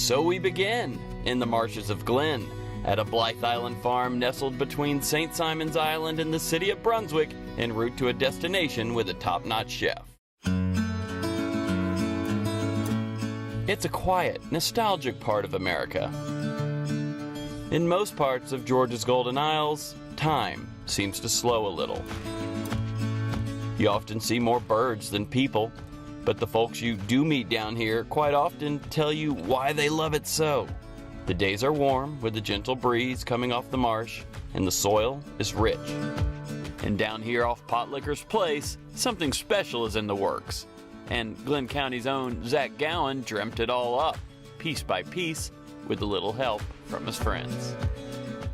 So we begin in the marshes of Glen, at a Blythe Island farm nestled between St. Simon's Island and the city of Brunswick, en route to a destination with a top-notch chef. It's a quiet, nostalgic part of America. In most parts of Georgia's Golden Isles, time seems to slow a little. You often see more birds than people, but the folks you do meet down here quite often tell you why they love it so. The days are warm with a gentle breeze coming off the marsh, and the soil is rich. And down here off Potlikker's place, something special is in the works. And Glenn County's own Zach Gowan dreamt it all up, piece by piece, with a little help from his friends.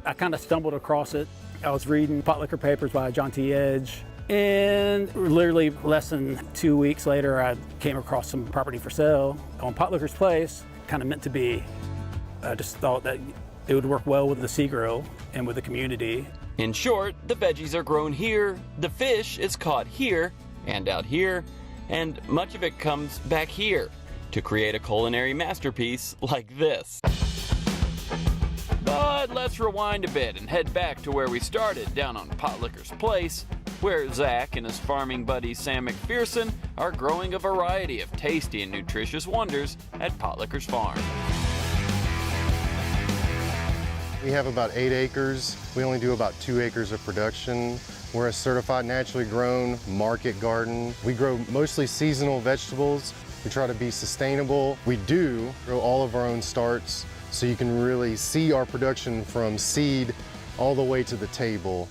I kind of stumbled across it. I was reading Potlikker papers by John T. Edge, and literally less than 2 weeks later, I came across some property for sale on Potlikker's place. Kind of meant to be. I just thought that it would work well with the sea grill and with the community. In short, the veggies are grown here, the fish is caught here and out here, and much of it comes back here to create a culinary masterpiece like this. But let's rewind a bit and head back to where we started, down on Potlikker's place, where Zach and his farming buddy Sam McPherson are growing a variety of tasty and nutritious wonders at Potlikker's Farm. We have about 8 acres. We only do about 2 acres of production. We're a certified naturally grown market garden. We grow mostly seasonal vegetables. We try to be sustainable. We do grow all of our own starts, so you can really see our production from seed all the way to the table.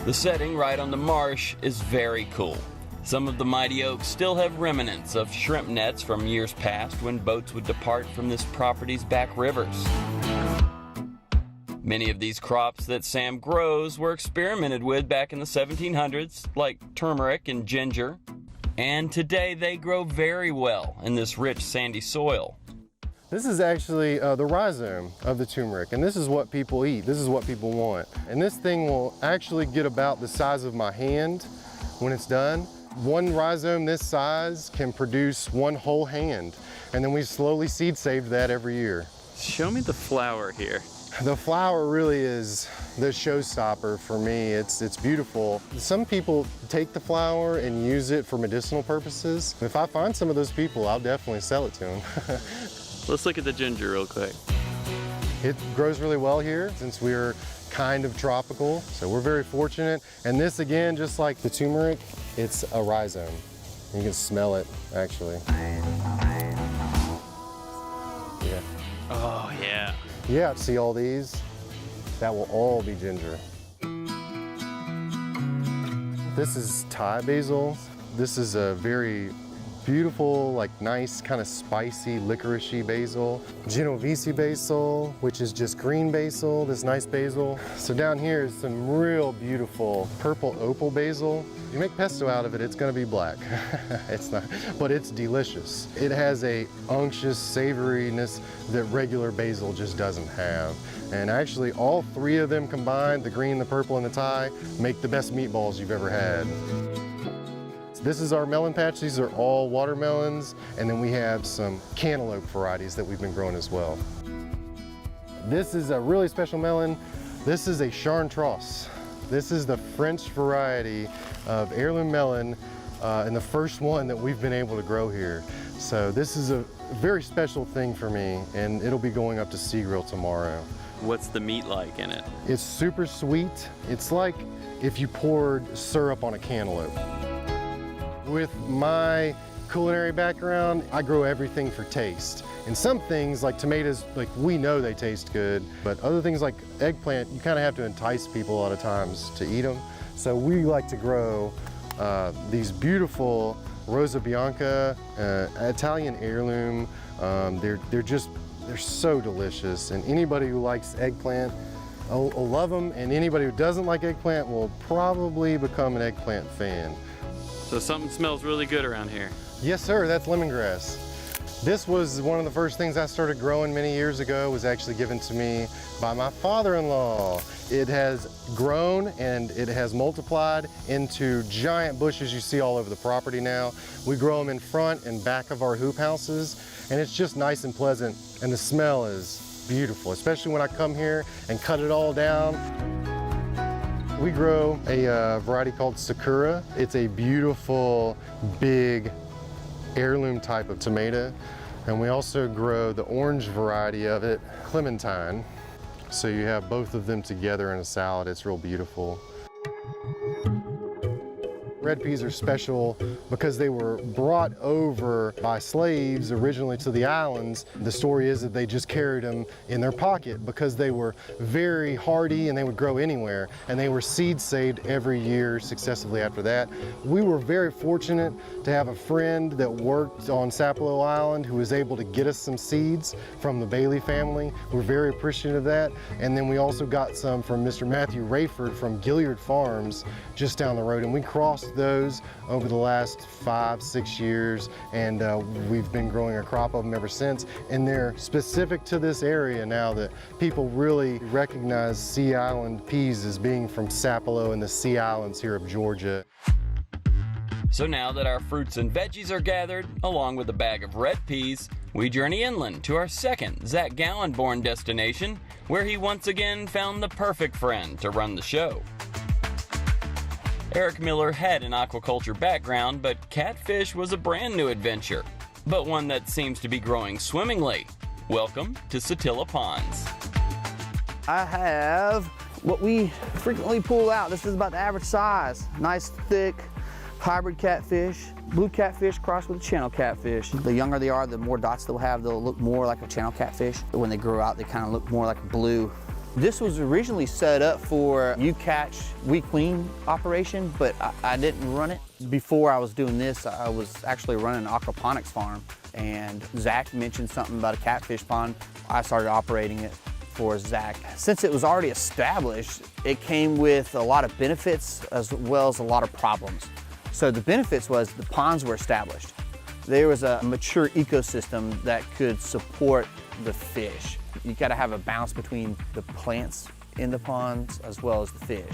The setting right on the marsh is very cool. Some of the mighty oaks still have remnants of shrimp nets from years past when boats would depart from this property's back rivers. Many of these crops that Sam grows were experimented with back in the 1700s, like turmeric and ginger, and today they grow very well in this rich sandy soil. This is actually the rhizome of the turmeric, and this is what people eat. This is what people want. And this thing will actually get about the size of my hand when it's done. One rhizome this size can produce one whole hand, and then we slowly seed save that every year. Show me the flower here. The flower really is the showstopper for me. It's beautiful. Some people take the flower and use it for medicinal purposes. If I find some of those people, I'll definitely sell it to them. Let's look at the ginger real quick. It grows really well here since we're kind of tropical, so we're very fortunate. And this, again, just like the turmeric, it's a rhizome. You can smell it, actually. Yeah. Oh, yeah. Yeah, see all these? That will all be ginger. This is Thai basil. This is a very beautiful, like nice, kind of spicy, licoricey basil. Genovese basil, which is just green basil, this nice basil. So down here is some real beautiful purple opal basil. You make pesto out of it, it's gonna be black. It's not, but it's delicious. It has a unctuous savoriness that regular basil just doesn't have. And actually all 3 of them combined, the green, the purple, and the Thai, make the best meatballs you've ever had. This is our melon patch. These are all watermelons, and then we have some cantaloupe varieties that we've been growing as well. This is a really special melon. This is a Chartreuse. This is the French variety of heirloom melon, and the first one that we've been able to grow here. So this is a very special thing for me, and it'll be going up to Sea Grill tomorrow. What's the meat like in it? It's super sweet. It's like if you poured syrup on a cantaloupe. With my culinary background, I grow everything for taste. And some things, like tomatoes, like we know they taste good, but other things like eggplant, you kind of have to entice people a lot of times to eat them. So we like to grow these beautiful Rosa Bianca, Italian heirloom. They're so delicious. And anybody who likes eggplant will love them, and anybody who doesn't like eggplant will probably become an eggplant fan. So something smells really good around here. Yes, sir, that's lemongrass. This was one of the first things I started growing many years ago. It was actually given to me by my father-in-law. It has grown and it has multiplied into giant bushes you see all over the property now. We grow them in front and back of our hoop houses, and it's just nice and pleasant, and the smell is beautiful, especially when I come here and cut it all down. We grow a variety called Sakura. It's a beautiful, big, heirloom type of tomato. And we also grow the orange variety of it, Clementine. So you have both of them together in a salad. It's real beautiful. Red peas are special because they were brought over by slaves originally to the islands. The story is that they just carried them in their pocket because they were very hardy and they would grow anywhere, and they were seed saved every year successively after that. We were very fortunate to have a friend that worked on Sapelo Island who was able to get us some seeds from the Bailey family. We're very appreciative of that. And then we also got some from Mr. Matthew Rayford from Potlikker Farms just down the road, and we crossed those over the last 5-6 years, and we've been growing a crop of them ever since. And they're specific to this area now that people really recognize Sea Island peas as being from Sapelo and the Sea Islands here of Georgia. So now that our fruits and veggies are gathered, along with a bag of red peas, we journey inland to our second Zach Gallen-born destination, where he once again found the perfect friend to run the show. Eric Miller had an aquaculture background, but catfish was a brand new adventure, but one that seems to be growing swimmingly. Welcome to Satilla Ponds. I have what we frequently pull out. This is about the average size. Nice, thick, hybrid catfish. Blue catfish crossed with a channel catfish. The younger they are, the more dots they'll have. They'll look more like a channel catfish. When they grow out, they kind of look more like blue. This was originally set up for you catch, we clean operation, but I didn't run it. Before I was doing this, I was actually running an aquaponics farm, and Zach mentioned something about a catfish pond. I started operating it for Zach. Since it was already established, it came with a lot of benefits as well as a lot of problems. So the benefits was the ponds were established. There was a mature ecosystem that could support the fish. You gotta have a balance between the plants in the ponds as well as the fish.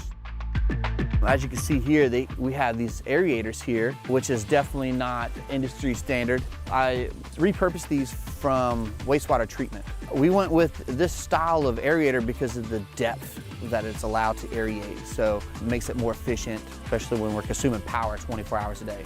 As you can see here, we have these aerators here, which is definitely not industry standard. I repurposed these from wastewater treatment. We went with this style of aerator because of the depth that it's allowed to aerate. So it makes it more efficient, especially when we're consuming power 24 hours a day.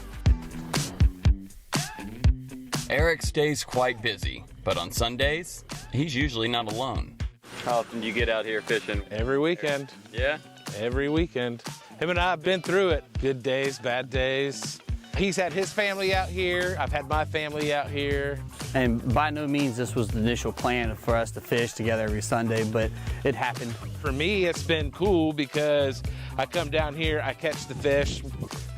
Eric stays quite busy, but on Sundays, he's usually not alone. How often do you get out here fishing? Every weekend. Yeah? Every weekend. Him and I have been through it. Good days, bad days. He's had his family out here. I've had my family out here. And by no means this was the initial plan for us to fish together every Sunday, but it happened. For me, it's been cool because I come down here, I catch the fish,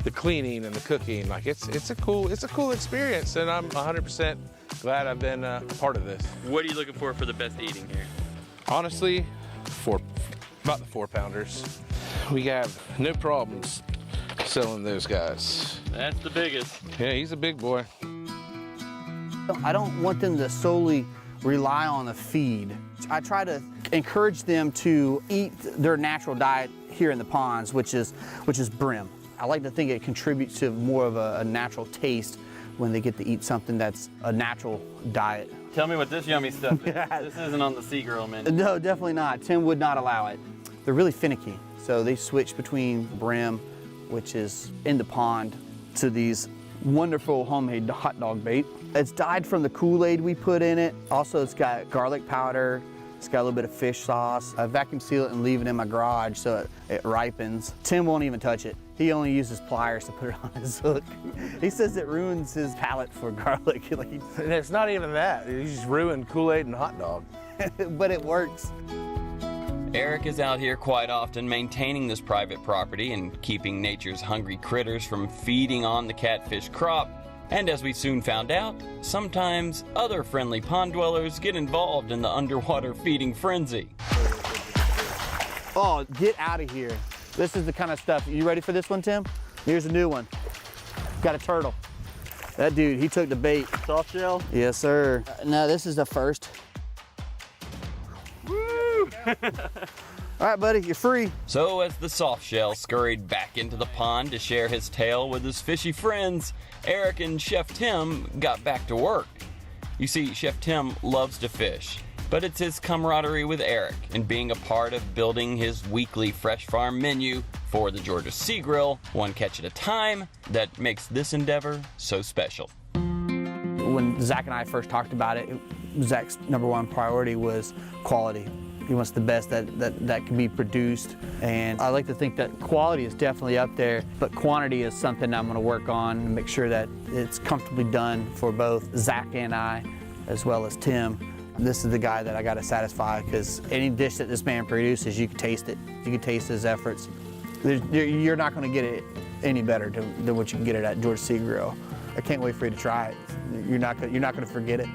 the cleaning and the cooking. Like it's a cool experience, and I'm 100% glad I've been a part of this. What are you looking for the best eating here? Honestly, about the 4-pounders. We have no problems selling those guys. That's the biggest. Yeah, he's a big boy. I don't want them to solely rely on the feed. I try to encourage them to eat their natural diet here in the ponds, which is brim. I like to think it contributes to more of a natural taste when they get to eat something that's a natural diet. Tell me what this yummy stuff is. This isn't on the Sea Grill menu. No, definitely not. Tim would not allow it. They're really finicky, so they switch between brim, which is in the pond, to these wonderful homemade hot dog bait. It's dyed from the Kool-Aid we put in it. Also, it's got garlic powder. It's got a little bit of fish sauce. I vacuum seal it and leave it in my garage so it ripens. Tim won't even touch it. He only uses pliers to put it on his hook. He says it ruins his palate for garlic. And it's not even that. You just ruined Kool-Aid and hot dog. But it works. Eric is out here quite often maintaining this private property and keeping nature's hungry critters from feeding on the catfish crop. And as we soon found out, sometimes other friendly pond dwellers get involved in the underwater feeding frenzy. Oh, get out of here. This is the kind of stuff. You ready for this one, Tim? Here's a new one. Got a turtle. That dude, he took the bait. Soft shell? Yes, sir. No, this is the first. Woo! All right, buddy, you're free. So as the soft shell scurried back into the pond to share his tale with his fishy friends, Eric and Chef Tim got back to work. You see, Chef Tim loves to fish, but it's his camaraderie with Eric and being a part of building his weekly fresh farm menu for the Georgia Sea Grill, one catch at a time, that makes this endeavor so special. When Zach and I first talked about it, Zach's #1 priority was quality. He wants the best that can be produced. And I like to think that quality is definitely up there, but quantity is something I'm gonna work on and make sure that it's comfortably done for both Zach and I, as well as Tim. This is the guy that I gotta satisfy, because any dish that this man produces, you can taste it. You can taste his efforts. You're not gonna get it any better than what you can get it at Georgia Sea Grill. I can't wait for you to try it. You're not gonna forget it.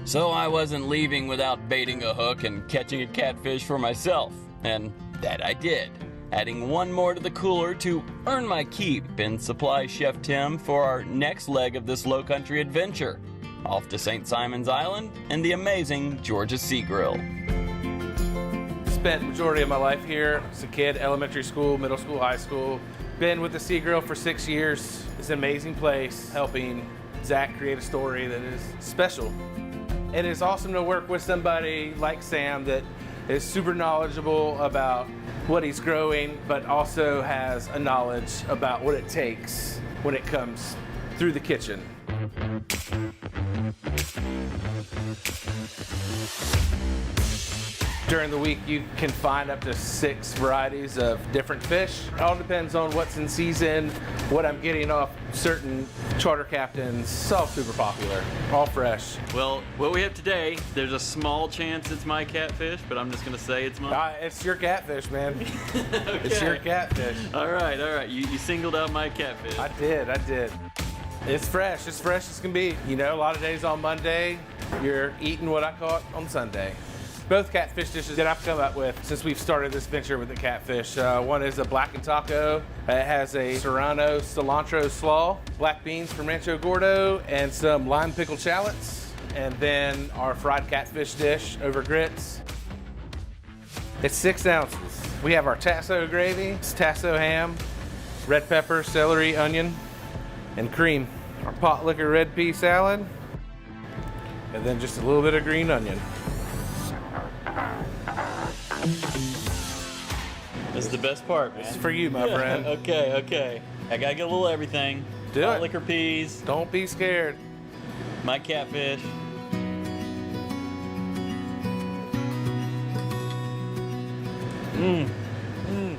So I wasn't leaving without baiting a hook and catching a catfish for myself, and that I did, adding one more to the cooler to earn my keep and supply Chef Tim for our next leg of this low-country adventure, off to St. Simon's Island and the amazing Georgia Sea Grill. Spent the majority of my life here as a kid, elementary school, middle school, high school. Been with the Sea Grill for 6 years. It's an amazing place, helping Zach create a story that is special. It is awesome to work with somebody like Sam that is super knowledgeable about what he's growing, but also has a knowledge about what it takes when it comes through the kitchen. During the week, you can find up to 6 varieties of different fish. It all depends on what's in season, what I'm getting off certain charter captains. It's all super popular, all fresh. Well, what we have today, there's a small chance it's my catfish, but I'm just gonna say it's mine. It's your catfish, man. Okay. It's your catfish. All right. You singled out my catfish. I did. It's fresh as can be. You know, a lot of days on Monday, you're eating what I caught on Sunday. Both catfish dishes that I've come up with since we've started this venture with the catfish. One is a blackened taco. It has a serrano cilantro slaw, black beans from Rancho Gordo, and some lime pickled shallots. And then our fried catfish dish over grits. It's 6 ounces. We have our tasso gravy, it's tasso ham, red pepper, celery, onion, and cream. Our Potlikker red pea salad, and then just a little bit of green onion. This is the best part, man. It's for you, my friend. Okay. I gotta get a little everything. Do it. Potlikker peas, Don't be scared. my catfish.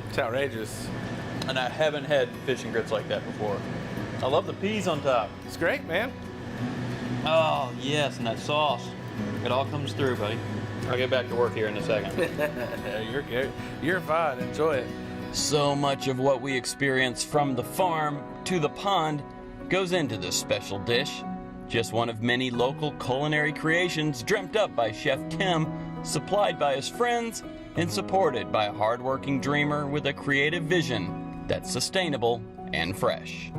It's outrageous. And I haven't had fish and grits like that before. I love the peas on top. It's great, man. Oh, yes, and that sauce. It all comes through, buddy. I'll get back to work here in a second. You're good. You're fine. Enjoy it. So much of what we experience from the farm to the pond goes into this special dish. Just one of many local culinary creations dreamt up by Chef Tim, supplied by his friends, and supported by a hardworking dreamer with a creative vision that's sustainable and fresh.